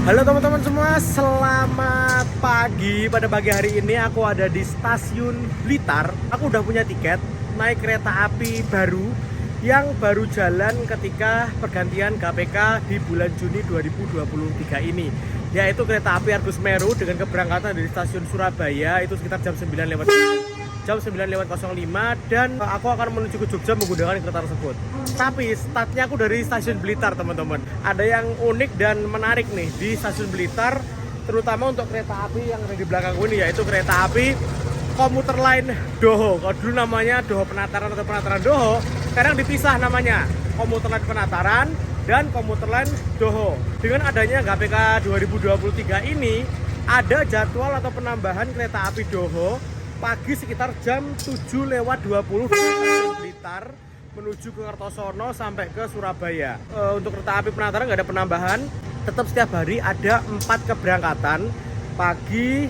Halo teman-teman semua, selamat pagi. Pada pagi hari ini aku ada di stasiun Blitar. Aku udah punya tiket naik kereta api baru yang baru jalan ketika pergantian KPK di bulan Juni 2023 ini, yaitu kereta api Argo Semeru dengan keberangkatan dari stasiun Surabaya itu sekitar jam 9:05 dan aku akan menuju ke Jogja menggunakan kereta tersebut. Tapi startnya aku dari stasiun Blitar, teman-teman. Ada yang unik dan menarik nih di stasiun Blitar, terutama untuk kereta api yang ada di belakangku ini, yaitu kereta api komuter lain Doho. Kalau dulu namanya Doho Penataran atau Penataran Doho, sekarang dipisah namanya komuter lain Penataran dan komuter lain Doho. Dengan adanya KPK 2023 ini, ada jadwal atau penambahan kereta api Doho pagi sekitar jam 7:20 dari Blitar menuju ke Kertosono sampai ke Surabaya. Untuk kereta api Penataran nggak ada penambahan, tetap setiap hari ada 4 keberangkatan pagi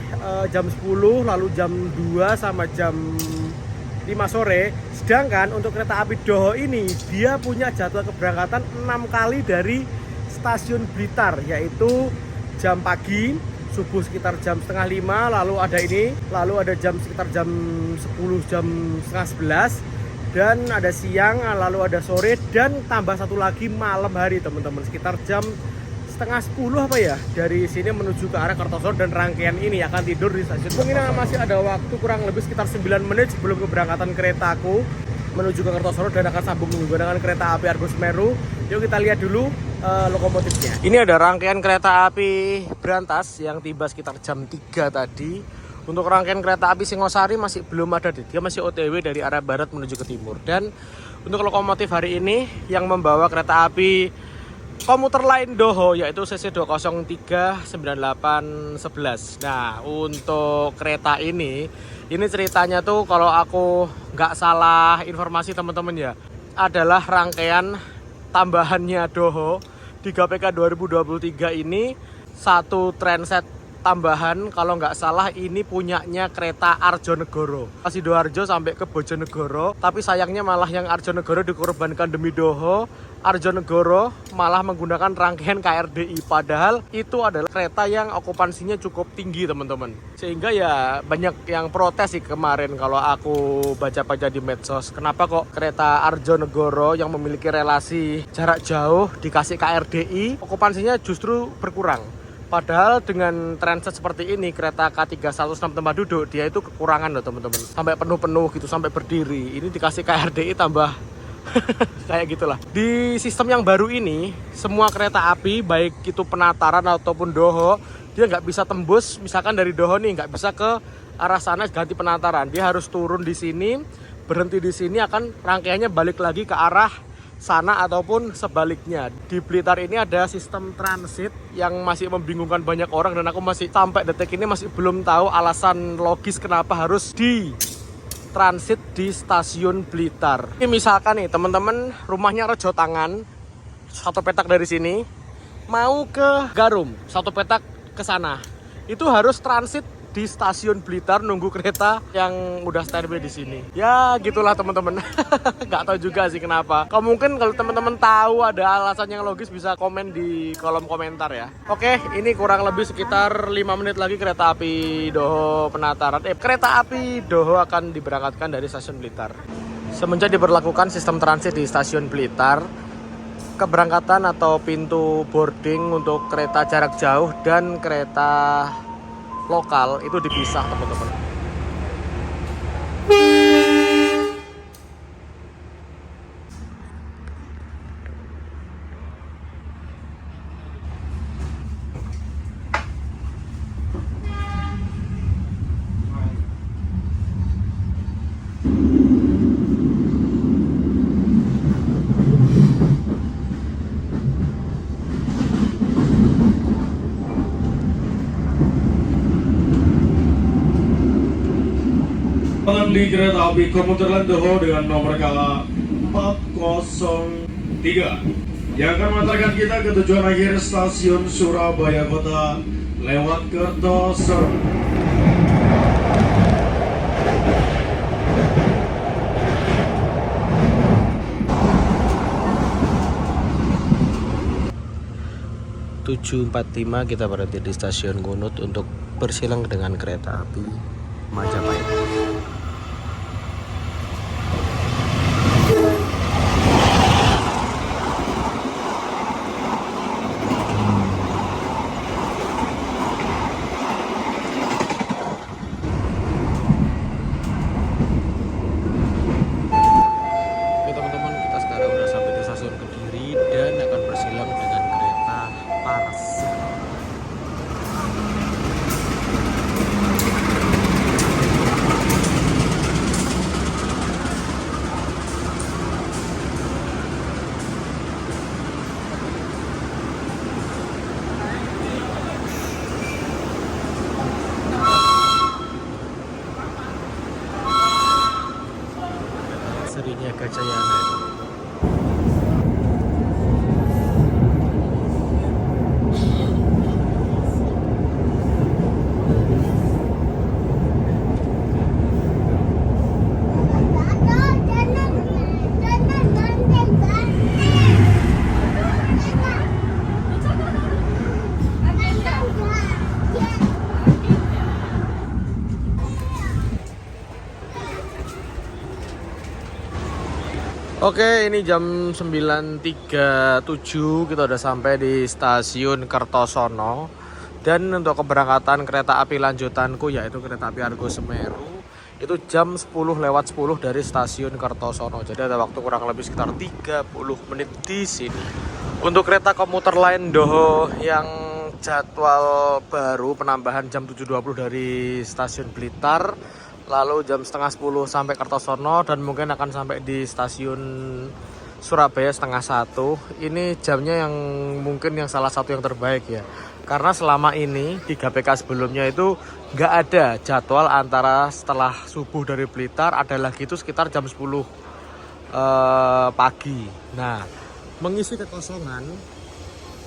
jam 10, lalu jam 2 sama jam 5 sore. Sedangkan untuk kereta api Doho ini dia punya jadwal keberangkatan 6 kali dari stasiun Blitar, yaitu jam pagi subuh sekitar jam setengah 5, lalu ada jam sekitar jam 10, jam setengah 11, dan ada siang, lalu ada sore, dan tambah satu lagi malam hari, teman-teman, sekitar jam setengah 10 apa ya, dari sini menuju ke arah Kertosono. Dan rangkaian ini akan tidur di stasiun Kertosono. Masih ada waktu kurang lebih sekitar 9 menit sebelum keberangkatan keretaku menuju ke Kertosono dan akan sambung menggunakan kereta api Argo Semeru. Yuk kita lihat dulu lokomotifnya. Ini ada rangkaian kereta api Brantas yang tiba sekitar jam 3 tadi. Untuk rangkaian kereta api Singosari masih belum ada, dia masih OTW dari arah barat menuju ke timur. Dan untuk lokomotif hari ini yang membawa kereta api komuter lain Doho yaitu CC 203 9811. Nah, untuk kereta ini ceritanya tuh kalau aku nggak salah informasi teman-teman ya, adalah rangkaian tambahannya Doho di KPK 2023 ini. Satu transit tambahan kalau nggak salah ini punyanya kereta Arjonegoro, Sidoarjo sampai ke Bojonegoro. Tapi sayangnya malah yang Arjonegoro dikorbankan demi Doho. Arjonegoro malah menggunakan rangkaian KRDI, padahal itu adalah kereta yang okupansinya cukup tinggi, teman-teman. Sehingga ya banyak yang protes sih kemarin kalau aku baca-baca di medsos. Kenapa kok kereta Arjonegoro yang memiliki relasi jarak jauh dikasih KRDI, okupansinya justru berkurang. Padahal dengan transit seperti ini, kereta K316 tempat duduk, dia itu kekurangan loh, teman-teman. Sampai penuh-penuh gitu, sampai berdiri. Ini dikasih KRDI tambah kayak gitulah. Di sistem yang baru ini, semua kereta api baik itu Penataran ataupun Doho, dia nggak bisa tembus. Misalkan dari Doho nih nggak bisa ke arah sana ganti Penataran, dia harus turun di sini, berhenti di sini, akan rangkaiannya balik lagi ke arah sana ataupun sebaliknya. Di Blitar ini ada sistem transit yang masih membingungkan banyak orang, dan aku masih sampai detik ini masih belum tahu alasan logis kenapa harus di transit di stasiun Blitar. Ini misalkan nih teman-teman rumahnya Rejo Tangan, 1 petak dari sini mau ke Garum, 1 petak ke sana, itu harus transit di stasiun Blitar nunggu kereta yang udah standby di sini. Ya gitulah teman-teman. Nggak tahu juga sih kenapa. Kalau mungkin kalau teman-teman tahu ada alasan yang logis bisa komen di kolom komentar ya. Oke, ini kurang lebih sekitar 5 menit lagi kereta api Doho Penataran. Kereta api Doho akan diberangkatkan dari stasiun Blitar. Semenjak diberlakukan sistem transit di stasiun Blitar, keberangkatan atau pintu boarding untuk kereta jarak jauh dan kereta lokal itu dipisah, teman-teman. Di kereta api komuter lain Doho dengan nomor KA 403 yang akan mengantarkan kita ke tujuan akhir stasiun Surabaya Kota lewat Kertosono. 7.45 kita berhenti di stasiun Ngunut untuk bersilang dengan kereta api Majapahit. Oke teman-teman, kita sekarang udah sampai di stasiun Kediri dan akan bersilang dengan kereta Paras. Serinya Gajayana. Oke, ini jam 9.37 kita udah sampai di stasiun Kertosono. Dan untuk keberangkatan kereta api lanjutanku yaitu kereta api Argo Semeru itu jam 10:10 dari stasiun Kertosono. Jadi ada waktu kurang lebih sekitar 30 menit di sini. Untuk kereta komuter lain Doho yang jadwal baru penambahan jam 7.20 dari stasiun Blitar, lalu jam setengah 10 sampai Kertosono, dan mungkin akan sampai di stasiun Surabaya setengah 1. Ini jamnya yang mungkin yang salah satu yang terbaik ya, karena selama ini di GPK sebelumnya itu nggak ada jadwal antara setelah subuh dari Blitar, ada lagi itu sekitar jam 10 pagi. Nah, mengisi kekosongan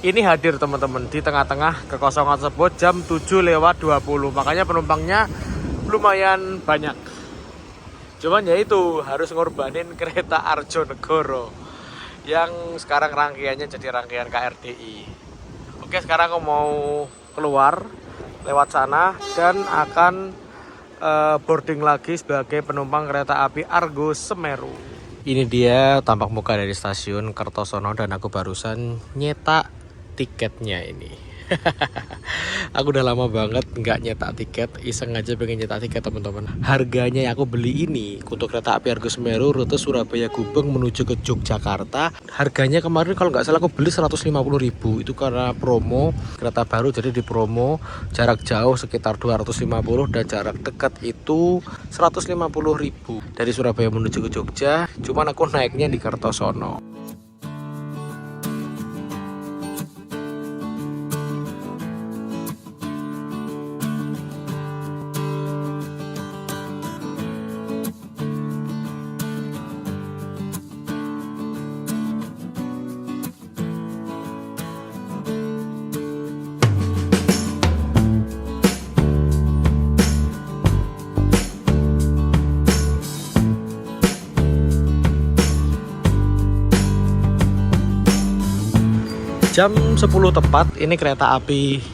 ini hadir teman-teman di tengah-tengah kekosongan tersebut jam 7:20. Makanya penumpangnya lumayan banyak. Cuman ya itu harus ngorbanin kereta Arjonegoro yang sekarang rangkaiannya jadi rangkaian KRDI. Oke, sekarang aku mau keluar lewat sana dan akan boarding lagi sebagai penumpang kereta api Argo Semeru. Ini dia tampak muka dari stasiun Kertosono dan aku barusan nyetak tiketnya ini. Aku udah lama banget nggak nyetak tiket, iseng aja pengen nyetak tiket teman-teman. Harganya yang aku beli ini untuk kereta api Argo Semeru rute Surabaya Gubeng menuju ke Yogyakarta. Harganya kemarin kalau nggak salah aku beli 150.000. Itu karena promo kereta baru, jadi di promo jarak jauh sekitar 250 dan jarak dekat itu 150.000 dari Surabaya menuju ke Jogja. Cuman aku naiknya di Kertosono. Jam 10 tepat ini kereta api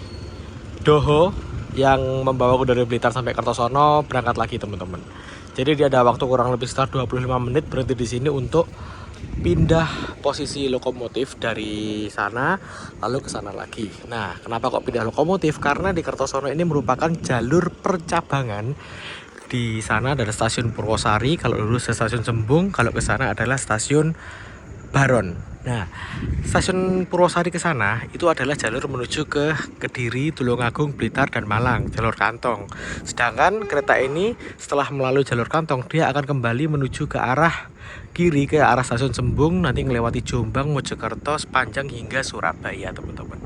Doho yang membawaku dari Blitar sampai Kertosono berangkat lagi teman-teman. Jadi dia ada waktu kurang lebih sekitar 25 menit berhenti di sini untuk pindah posisi lokomotif dari sana lalu ke sana lagi. Nah, kenapa kok pindah lokomotif? Karena di Kertosono ini merupakan jalur percabangan. Di sana ada stasiun Purwosari, kalau lurus ke stasiun Sembung, kalau ke sana adalah stasiun Baron. Nah, stasiun Purwosari ke sana itu adalah jalur menuju ke Kediri, Tulungagung, Blitar, dan Malang, jalur kantong. Sedangkan kereta ini setelah melalui jalur kantong, dia akan kembali menuju ke arah kiri, ke arah stasiun Sembung, nanti melewati Jombang, Mojokerto, sepanjang hingga Surabaya, teman-teman.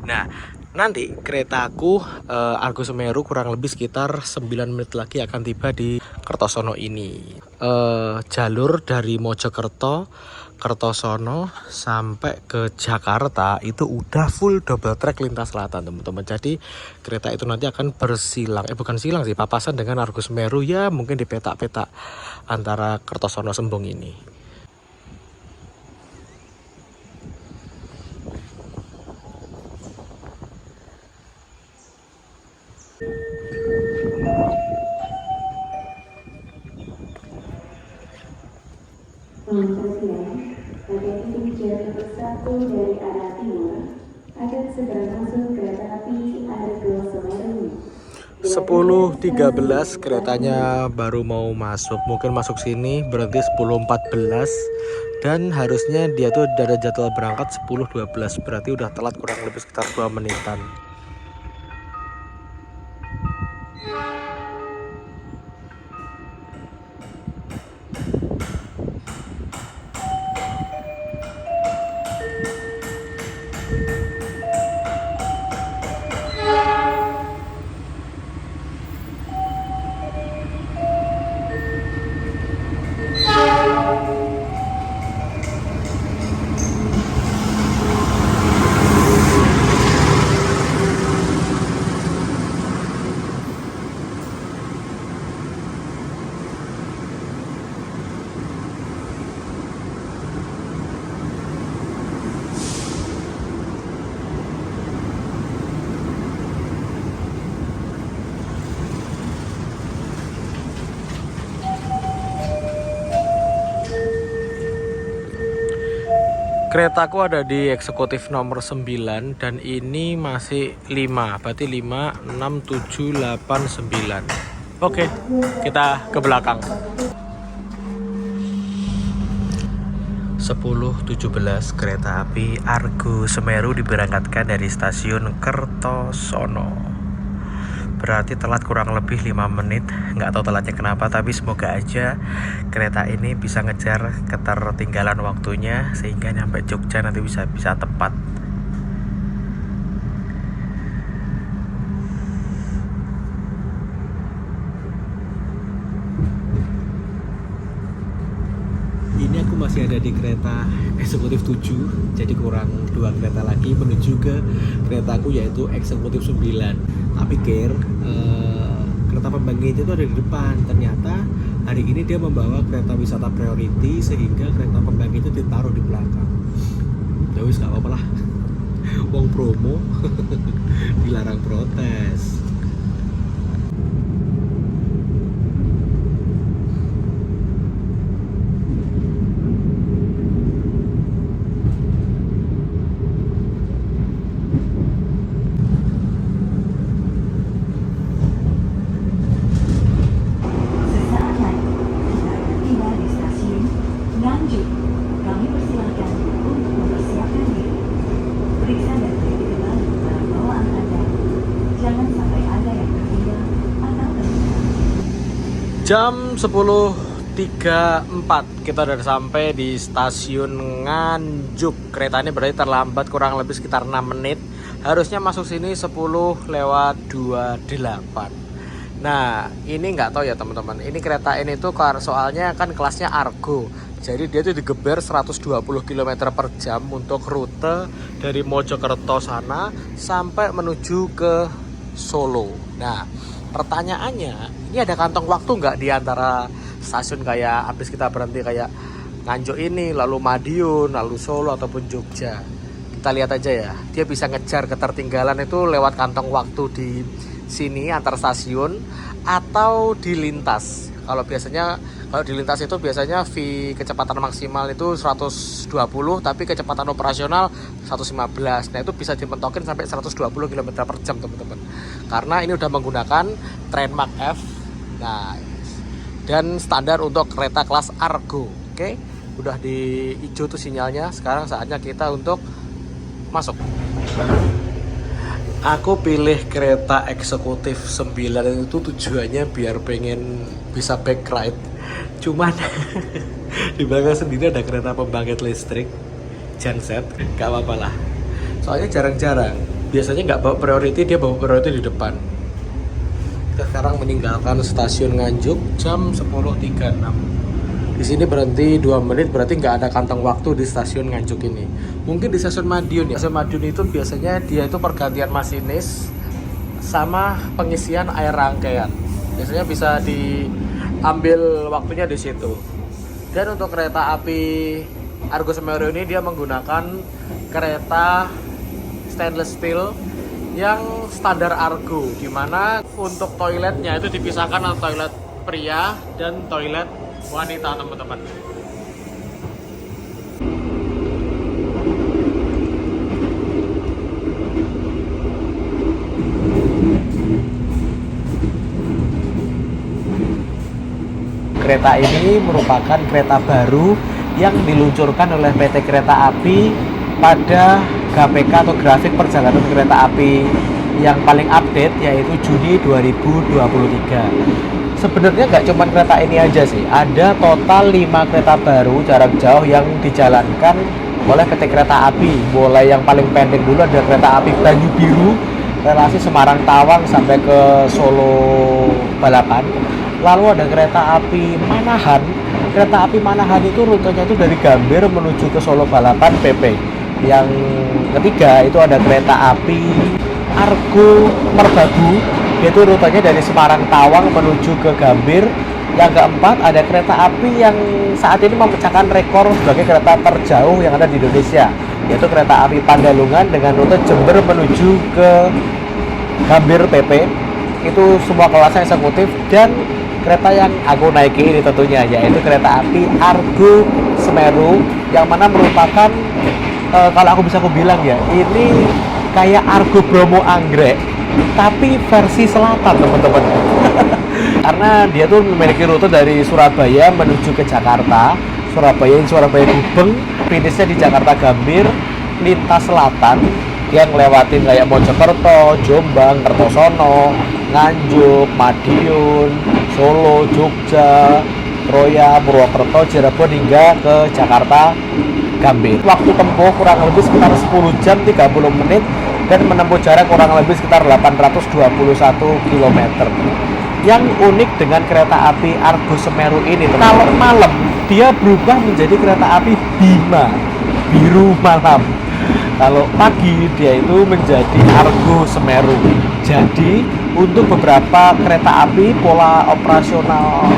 Nah, nanti keretaku Argo Semeru kurang lebih sekitar 9 menit lagi akan tiba di Kertosono ini. Jalur dari Mojokerto, Kertosono sampai ke Jakarta itu udah full double track lintas selatan teman-teman. Jadi kereta itu nanti akan bersilang, bukan silang sih, papasan dengan Argo Semeru ya, mungkin di petak-petak antara Kertosono Sembung ini. 10.13 keretanya baru mau masuk, mungkin masuk sini berarti 10.14 dan harusnya dia tuh ada jadwal berangkat 10.12, berarti udah telat kurang lebih sekitar 2 menitan. Keretaku ada di eksekutif nomor 9 dan ini masih 5, berarti 5, 6, 7, 8, 9. Oke, kita ke belakang. 10.17 kereta api Argo Semeru diberangkatkan dari stasiun Kertosono. Berarti telat kurang lebih 5 menit. Nggak tahu telatnya kenapa, tapi semoga aja kereta ini bisa ngejar ketertinggalan waktunya sehingga nyampe Jogja nanti bisa tepat. Ini aku masih ada di kereta eksekutif 7, jadi kurang 2 kereta lagi menuju ke keretaku yaitu eksekutif 9. Tapi kereta pembangkit itu ada di depan. Ternyata hari ini dia membawa kereta wisata priority sehingga kereta pembangkit itu ditaruh di belakang. Ya wis gak apa-apa lah. Wong promo dilarang protes. Jam 10.34 kita udah sampai di stasiun Nganjuk. Kereta ini berarti terlambat kurang lebih sekitar 6 menit. Harusnya masuk sini 10:28. Nah, ini nggak tahu ya teman-teman. Ini kereta ini tuh soalnya kan kelasnya Argo. Jadi dia tuh digeber 120 km per jam untuk rute dari Mojokerto sana sampai menuju ke Solo. Nah, pertanyaannya, ini ada kantong waktu nggak di antara stasiun kayak habis kita berhenti kayak Nganjuk ini, lalu Madiun, lalu Solo ataupun Jogja? Kita lihat aja ya. Dia bisa ngejar ketertinggalan itu lewat kantong waktu di sini antar stasiun atau di lintas. Kalau di lintas itu biasanya kecepatan maksimal itu 120, tapi kecepatan operasional 115. Nah, itu bisa dimentokin sampai 120 km per jam teman-teman. Karena ini udah menggunakan Train Mark F. Nah, dan standar untuk kereta kelas Argo. Oke, udah di hijau tuh sinyalnya. Sekarang saatnya kita untuk masuk. Aku pilih kereta eksekutif 9 itu tujuannya biar pengen bisa back ride. Cuman di belakang sendiri ada kereta pembangkit listrik genset, gak apa-apa lah. Soalnya jarang-jarang. Biasanya nggak bawa priority, dia bawa priority di depan. Kita sekarang meninggalkan stasiun Nganjuk jam 10.36. Di sini berhenti 2 menit, berarti nggak ada kantong waktu di stasiun Nganjuk ini. Mungkin di stasiun Madiun ya. Stasiun Madiun itu biasanya dia itu pergantian masinis sama pengisian air rangkaian. Biasanya bisa diambil waktunya di situ. Dan untuk kereta api Argo Semeru ini dia menggunakan kereta stainless steel yang standar Argo, dimana untuk toiletnya itu dipisahkan antara toilet pria dan toilet wanita teman-teman. kereta ini merupakan kereta baru yang diluncurkan oleh PT Kereta Api pada GPK atau grafik perjalanan kereta api yang paling update, yaitu Juni 2023. Sebenarnya nggak cuma kereta ini aja sih, ada total 5 kereta baru jarak jauh yang dijalankan oleh PT Kereta Api. Mulai yang paling pendek dulu ada kereta api Banyu Biru relasi Semarang Tawang sampai ke Solo Balapan. Lalu ada kereta api Manahan. Kereta api Manahan itu rutenya itu dari Gambir menuju ke Solo Balapan PP. Yang ketiga itu ada kereta api Argo Merbabu, yaitu rutenya dari Semarang Tawang menuju ke Gambir. Yang keempat ada kereta api yang saat ini memecahkan rekor sebagai kereta terjauh yang ada di Indonesia, yaitu kereta api Pandalungan dengan rute Jember menuju ke Gambir PP. Itu semua kelasnya eksekutif. Dan kereta yang aku naiki ini tentunya yaitu kereta api Argo Semeru, yang mana merupakan kalau aku bilang ya, ini kayak Argo Bromo Anggrek tapi versi selatan, teman-teman. Karena dia tuh memiliki rute dari Surabaya menuju ke Jakarta, Surabaya Gubeng, finishnya di Jakarta Gambir, lintas selatan yang lewatin kayak Mojokerto, Jombang, Kertosono, Nganjuk, Madiun, Solo, Jogja, Troya, Purwokerto, Cirebon hingga ke Jakarta Gambir. Waktu tempuh kurang lebih sekitar 10 jam 30 menit dan menempuh jarak kurang lebih sekitar 821 km. Yang unik dengan kereta api Argo Semeru ini, kalau malam dia berubah menjadi kereta api Bima, biru malam. Kalau pagi dia itu menjadi Argo Semeru. Jadi untuk beberapa kereta api pola operasional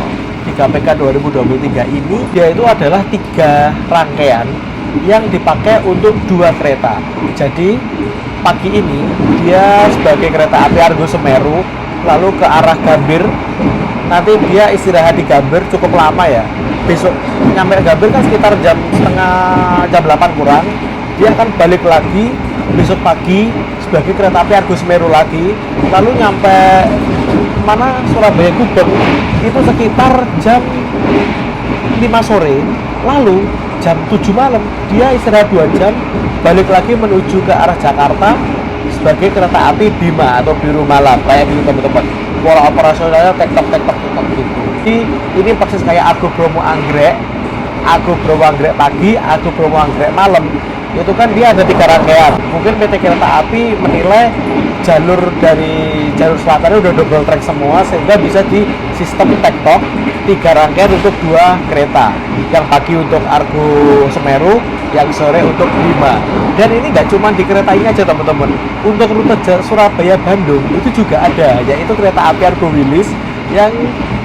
di GPK 2023 ini, dia itu adalah 3 rangkaian yang dipakai untuk 2 kereta. Jadi pagi ini dia sebagai kereta api Argo Semeru lalu ke arah Gambir. Nanti dia istirahat di Gambir cukup lama ya. Besok nyampe Gambir kan sekitar jam 8 kurang. Dia akan balik lagi besok pagi sebagai kereta api Argo Semeru lagi. Lalu nyampe mana Surabaya Gubeng itu sekitar jam 5 sore. Lalu jam 7 malam dia istirahat 2 jam, balik lagi menuju ke arah Jakarta sebagai kereta api Bima atau biru malam, kayak gitu teman-teman. Pola operasionalnya tektok gitu. Jadi ini persis kayak Argo Bromo Anggrek, Argo Bromo Anggrek pagi, Argo Bromo Anggrek malam. Itu kan dia ada 3 rangkaian. Mungkin PT Kereta Api menilai jalur dari jalur selatan udah double track semua, sehingga bisa di sistem tektok 3 rangkaian untuk 2 kereta. Yang pagi untuk Argo Semeru, yang sore untuk Bima. Dan ini nggak cuma di kereta ini aja teman-teman. Untuk rute Surabaya Bandung itu juga ada, yaitu kereta api Argo Wilis yang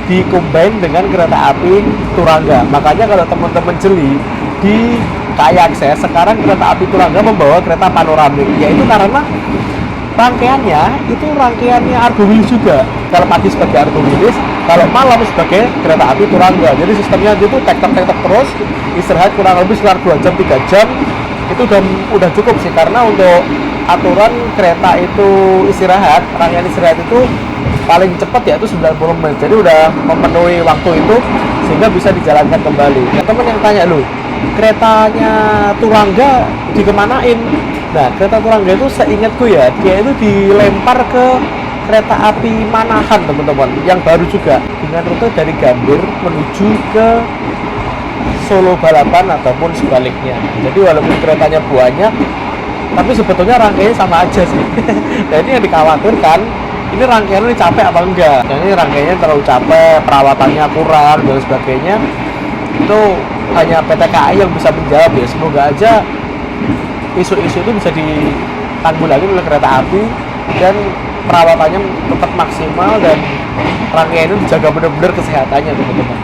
dikombin dengan kereta api Turangga. Makanya kalau teman-teman jeli di KAI Akses, sekarang kereta api Turangga membawa kereta panoramik, yaitu karena rangkaiannya itu rangkaiannya Argo Wilis juga. Kalau pagi sebagai Argo Wilis, kalau malam sebagai kereta api Turangga. Jadi sistemnya itu tektok terus, istirahat kurang lebih sekitar 2 jam 3 jam. Itu udah cukup sih, karena untuk aturan kereta itu istirahat, rangkaian istirahat itu paling cepat yaitu 90 menit. Jadi udah memenuhi waktu itu sehingga bisa dijalankan kembali. Nah, teman yang tanya, lu keretanya Turangga dikemanain? Nah, kereta Turangga itu seingatku ya, dia itu dilempar ke kereta api Manahan teman-teman, yang baru juga dengan rute dari Gambir menuju ke Solo Balapan ataupun sebaliknya. Jadi walaupun keretanya banyak, tapi sebetulnya rangkaiannya sama aja sih. Nah, ini yang dikhawatirkan, ini rangkaiannya capek apa enggak. Nah, ini rangkaiannya terlalu capek, perawatannya kurang dan sebagainya. Itu hanya PT KAI yang bisa menjawab ya. Semoga aja isu-isu itu bisa ditanggulangi oleh kereta api dan perawatannya tetap maksimal dan rangkaian itu dijaga benar-benar kesehatannya teman-teman.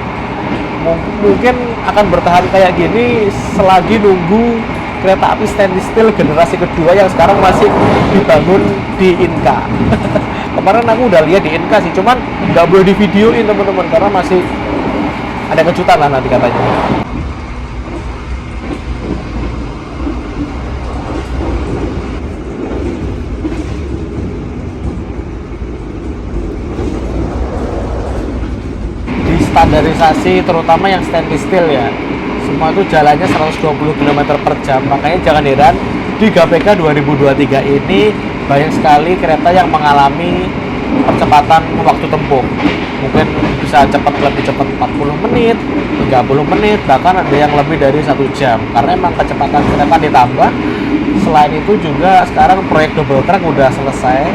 Mungkin akan bertahan kayak gini selagi nunggu kereta api stainless steel generasi kedua yang sekarang masih dibangun di Inka. Kemarin aku udah lihat di Inka sih, cuman nggak boleh di videoin teman-teman karena masih ada kejutan lah nanti katanya. standarisasi terutama yang stainless steel ya, semua itu jalannya 120 km per jam. Makanya jangan heran di GPK 2023 ini banyak sekali kereta yang mengalami percepatan waktu tempuh. Mungkin bisa lebih cepat 40 menit, 30 menit, bahkan ada yang lebih dari 1 jam. Karena emang kecepatan kereta ditambah. Selain itu juga sekarang proyek double track udah selesai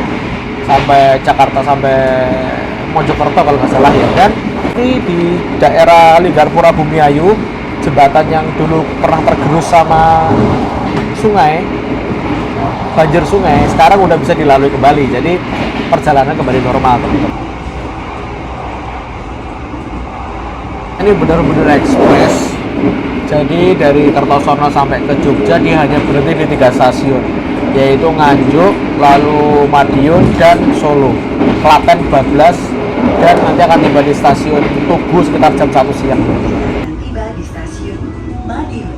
sampai Jakarta sampai Mojokerto kalau nggak salah ya. Dan ini di daerah Linggarpura Bumiayu, jembatan yang dulu pernah tergerus sama sungai, banjir sungai, sekarang udah bisa dilalui kembali. Jadi perjalanan kembali normal, teman-teman. Ini benar-benar ekspres. Jadi dari Kertosono sampai ke Jogja dia hanya berhenti di 3 stasiun, yaitu Nganjuk, lalu Madiun, dan Solo. Klaten bablas, dan nanti akan tiba di stasiun Tugu sekitar jam 1 siang. Tiba di stasiun Madiun.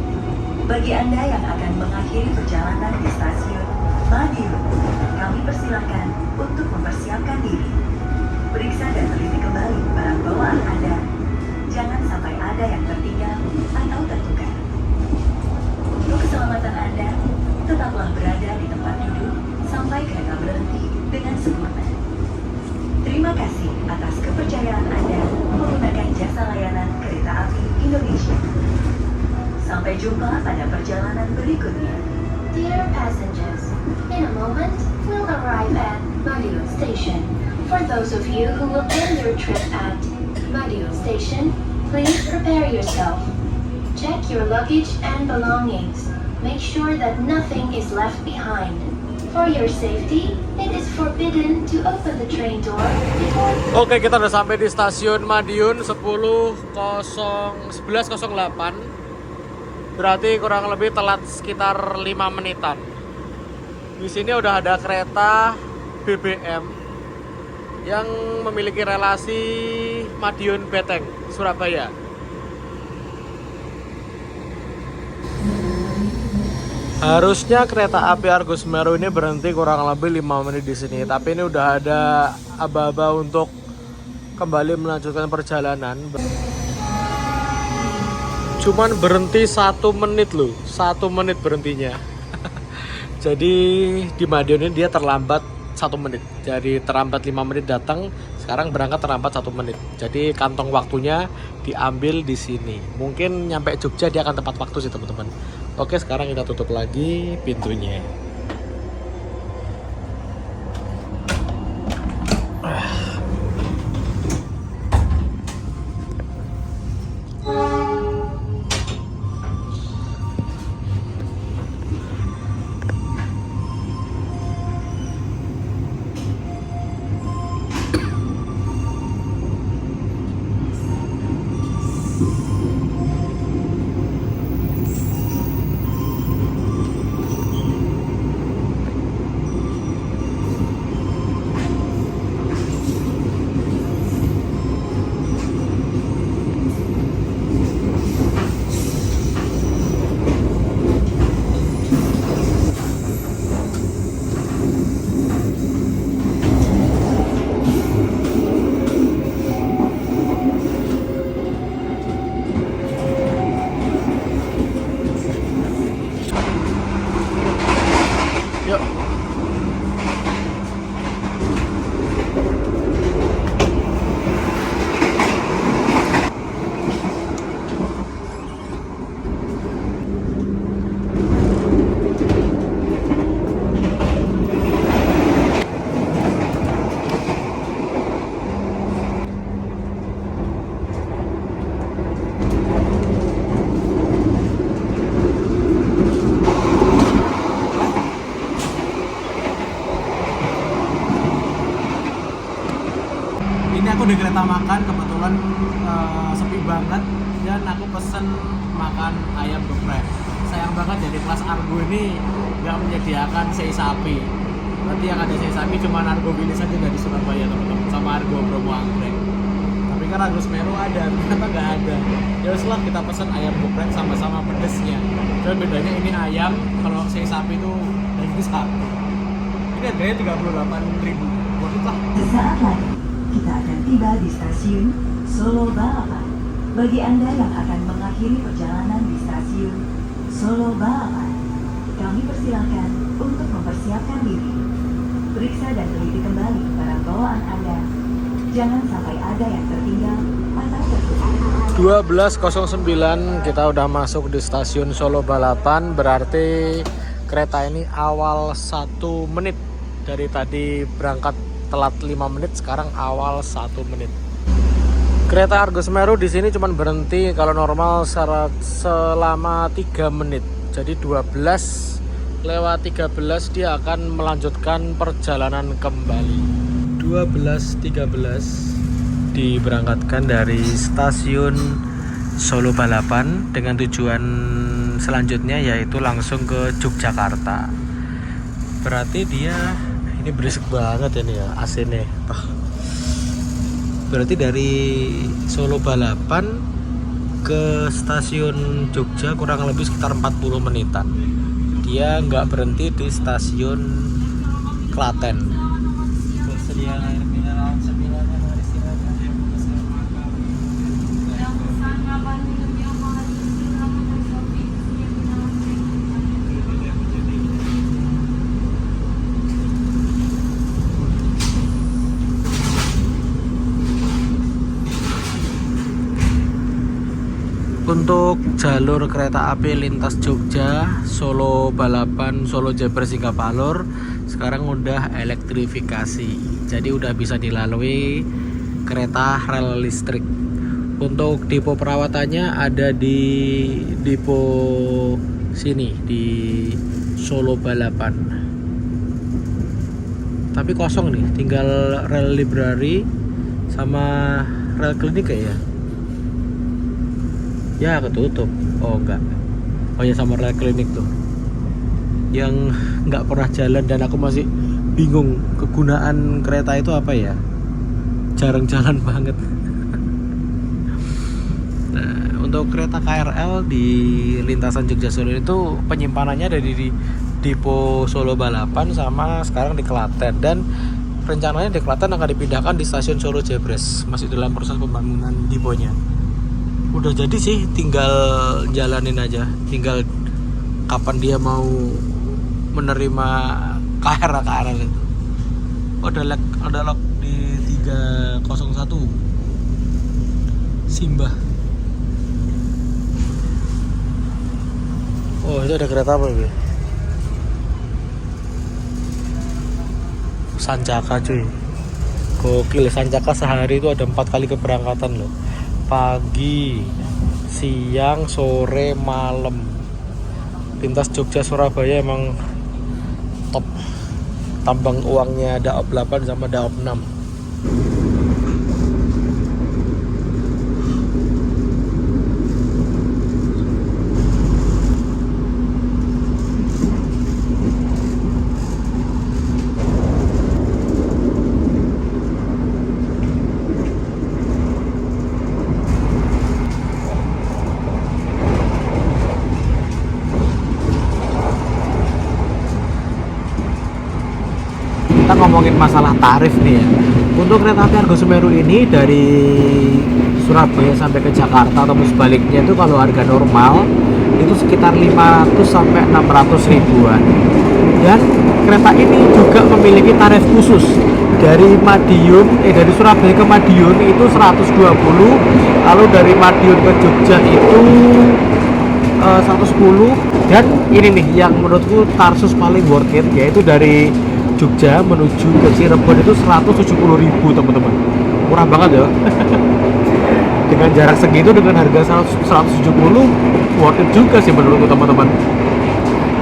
Bagi Anda yang akan mengakhiri perjalanan di stasiun Madiun, kami persilakan untuk mempersiapkan diri. Periksa dan teliti kembali barang bawaan Anda. Jangan sampai ada yang tertinggal atau tertukar. Untuk keselamatan Anda, tetaplah berada di tempat duduk sampai kereta berhenti dengan sempurna. Terima kasih atas kepercayaan Anda menggunakan jasa layanan Kereta Api Indonesia. Sampai jumpa pada perjalanan berikutnya. Dear passengers, in a moment we'll arrive at Madiun Station. For those of you who will end your trip at Madiun Station, please prepare yourself. Check your luggage and belongings. Make sure that nothing is left behind. For your safety, it is forbidden to open the train door before... Oke, kita udah sampai di stasiun Madiun 11.08. Berarti kurang lebih telat sekitar 5 menitan. Di sini udah ada kereta BBM yang memiliki relasi Madiun Beteng, Surabaya. Harusnya kereta api Argo Semeru ini berhenti kurang lebih 5 menit di sini, tapi ini udah ada aba-aba untuk kembali melanjutkan perjalanan. Cuman berhenti 1 menit loh, 1 menit berhentinya. Jadi di Madiun ini dia terlambat 1 menit. Jadi terlambat 5 menit datang, sekarang berangkat terlambat 1 menit. Jadi kantong waktunya diambil di sini. Mungkin nyampe Jogja dia akan tepat waktu sih, teman-teman. Oke, sekarang kita tutup lagi pintunya. Di kereta makan kebetulan sepi banget dan aku pesen makan ayam geprek. Sayang banget jadi kelas Argo ini nggak menyediakan sei sapi. Berarti yang ada sei sapi cuma Argo Wilis saja dari Surabaya, teman-teman, sama Argo Bromo Anggrek. Tapi kan Argo Semeru ada, ternyata nggak ada. Ya setelah kita pesen ayam geprek sama-sama pedesnya. Dan bedanya ini ayam, kalau sei sapi itu daging sapi. Ini harganya 38.000. Worth it lah. Sesaat lagi, kita akan tiba di stasiun Solo Balapan. Bagi Anda yang akan mengakhiri perjalanan di stasiun Solo Balapan, kami persilakan untuk mempersiapkan diri. Periksa dan teliti kembali barang bawaan Anda. Jangan sampai ada yang tertinggal atau tertukar. 12.09 kita udah masuk di stasiun Solo Balapan, berarti kereta ini awal 1 menit. Dari tadi berangkat telat 5 menit, sekarang awal 1 menit. Kereta Argo Semeru di sini cuma berhenti kalau normal selama 3 menit. Jadi 12 lewat 13 dia akan melanjutkan perjalanan kembali. 12.13 diberangkatkan dari stasiun Solo Balapan dengan tujuan selanjutnya yaitu langsung ke Yogyakarta. Berarti dia ini berisik banget ini ya AC-nya. Berarti dari Solo Balapan ke stasiun Jogja kurang lebih sekitar 40 menitan. Dia nggak berhenti di stasiun Klaten. Persediaan air mineral sembilan yang harus Untuk jalur kereta api lintas Jogja, Solo Balapan, Solo Jebres hingga Palur sekarang udah elektrifikasi. Jadi udah bisa dilalui kereta rel listrik. Untuk depo perawatannya ada di depo sini di Solo Balapan. Tapi kosong nih, tinggal rel library sama rel klinik ya. Ya ketutup. Oh enggak. Oh ya sama rel klinik tuh yang nggak pernah jalan dan aku masih bingung kegunaan kereta itu apa ya. Jarang jalan banget. Nah, untuk kereta KRL di lintasan Jogja Solo itu penyimpanannya ada di depo Solo Balapan sama sekarang di Klaten, dan rencananya di Klaten akan dipindahkan di stasiun Solo Jebres. Masih dalam proses pembangunan deponya. Udah jadi sih, tinggal jalanin aja, tinggal kapan dia mau menerima KRL itu. Oh, ada log di 301 Simbah. Oh, itu ada kereta apa ini? Sancaka cuy. Gokil, Sancaka sehari itu ada 4 kali keberangkatan loh. Pagi, siang, sore, malam. Lintas Jogja Surabaya emang top. Tambang uangnya Daop 8 sama Daop 6. Kita ngomongin masalah tarif nih ya. Untuk kereta api Argo Semeru ini dari Surabaya sampai ke Jakarta atau sebaliknya itu kalau harga normal itu sekitar 500 sampai 600 ribuan. Dan kereta ini juga memiliki tarif khusus. Dari dari Surabaya ke Madiun itu 120, lalu dari Madiun ke Jogja itu 110, dan ini nih yang menurutku Tarsus paling worth it, yaitu dari Jogja menuju ke Cirebon itu 170.000 teman-teman. Murah banget ya. Dengan jarak segitu dengan harga 170 worth it juga sih menurutku teman-teman.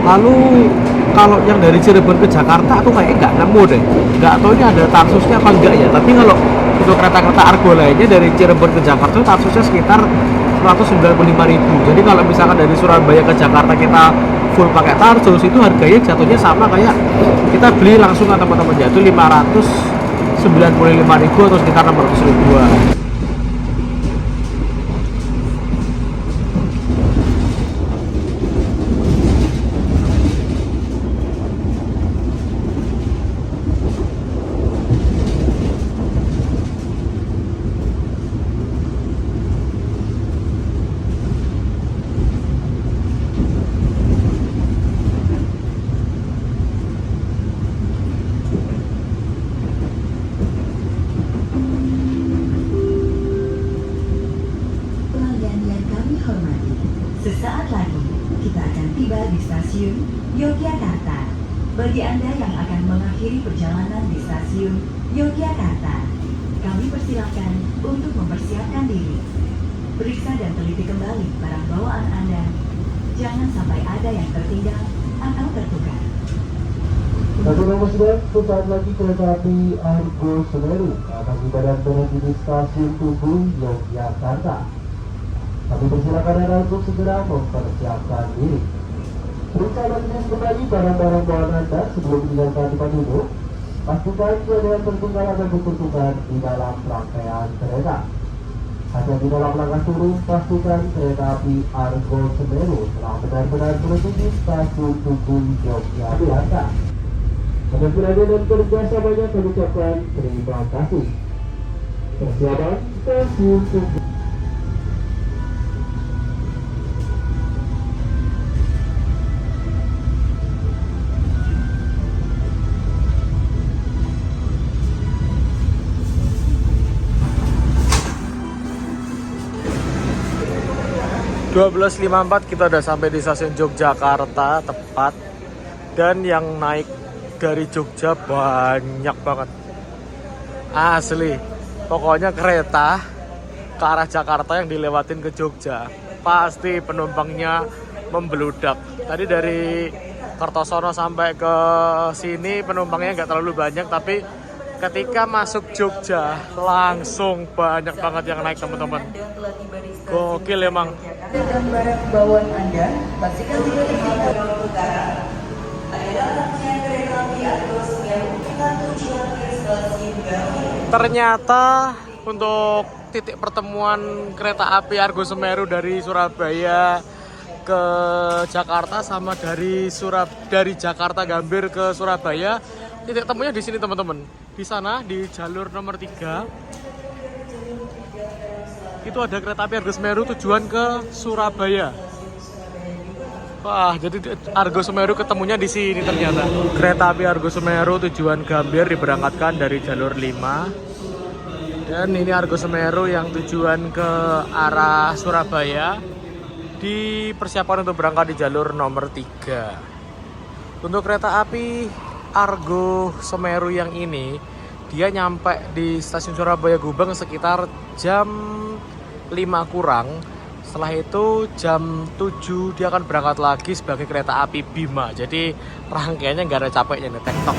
Lalu kalau yang dari Cirebon ke Jakarta aku kayaknya nggak nemu deh. Nggak tahu ini ada Tarsusnya apa enggak ya. Tapi kalau untuk kereta-kereta Argo lainnya dari Cirebon ke Jakarta Tarsusnya sekitar 195.000. Jadi kalau misalkan dari Surabaya ke Jakarta kita full pakai Tarsus itu harganya jatuhnya sama kayak kita beli langsung kan teman-teman, jatuh 595.000 atau sekitar 600 ribuan. stasiun Yogyakarta. Bagi Anda yang akan mengakhiri perjalanan di stasiun Yogyakarta, kami persilakan untuk mempersiapkan diri. Periksa dan teliti kembali barang bawaan Anda. Jangan sampai ada yang tertinggal atau tertukar. Saudara Presiden, sesaat lagi kereta api Argo Semeru akan tiba dan berhenti di stasiun Tugu, Yogyakarta. Kami persilakan Anda untuk segera mempersiapkan diri. Periksa dan tulis kembali barang-barang bawaan Anda sebelum meninggalkan tempat duduk. Pastikan tiada yang tertinggal atau tertukar di dalam rangkaian kereta. Hati-hati dalam langkah turun, pastikan kereta api Argo Semeru telah benar-benar berhenti di stasiun Tugu, Yogyakarta. Atas perhatian dan kerjasamanya kami ucapkan terima kasih. Persiapan stasiun Tugu. .12.54 kita udah sampai di stasiun Yogyakarta tepat, dan yang naik dari Jogja banyak banget asli. Pokoknya kereta ke arah Jakarta yang dilewatin ke Jogja pasti penumpangnya membeludak. Tadi dari Kertosono sampai ke sini penumpangnya nggak terlalu banyak, tapi ketika masuk Jogja langsung banyak banget yang naik, teman-teman. Gokil emang. Dan barang bawaan Anda, pastikan tidak tertinggal dalam utara. Adalah rangkaian kereta api Argo Semeru dengan tujuan ke stasiun Gambir. Ternyata untuk titik pertemuan kereta api Argo Semeru dari Surabaya ke Jakarta sama dari Jakarta Gambir ke Surabaya, titik temunya di sini, teman-teman. Di sana di jalur nomor 3 itu ada kereta api Argo Semeru tujuan ke Surabaya. Wah, jadi Argo Semeru ketemunya di sini ternyata. Kereta api Argo Semeru tujuan Gambir diberangkatkan dari jalur 5. Dan ini Argo Semeru yang tujuan ke arah Surabaya dipersiapkan untuk berangkat di jalur nomor 3. Untuk kereta api Argo Semeru yang ini, dia nyampe di stasiun Surabaya Gubeng sekitar jam 5 kurang. Setelah itu jam 7 dia akan berangkat lagi sebagai kereta api Bima. Jadi rangkaiannya nggak ada capeknya nih, tektok.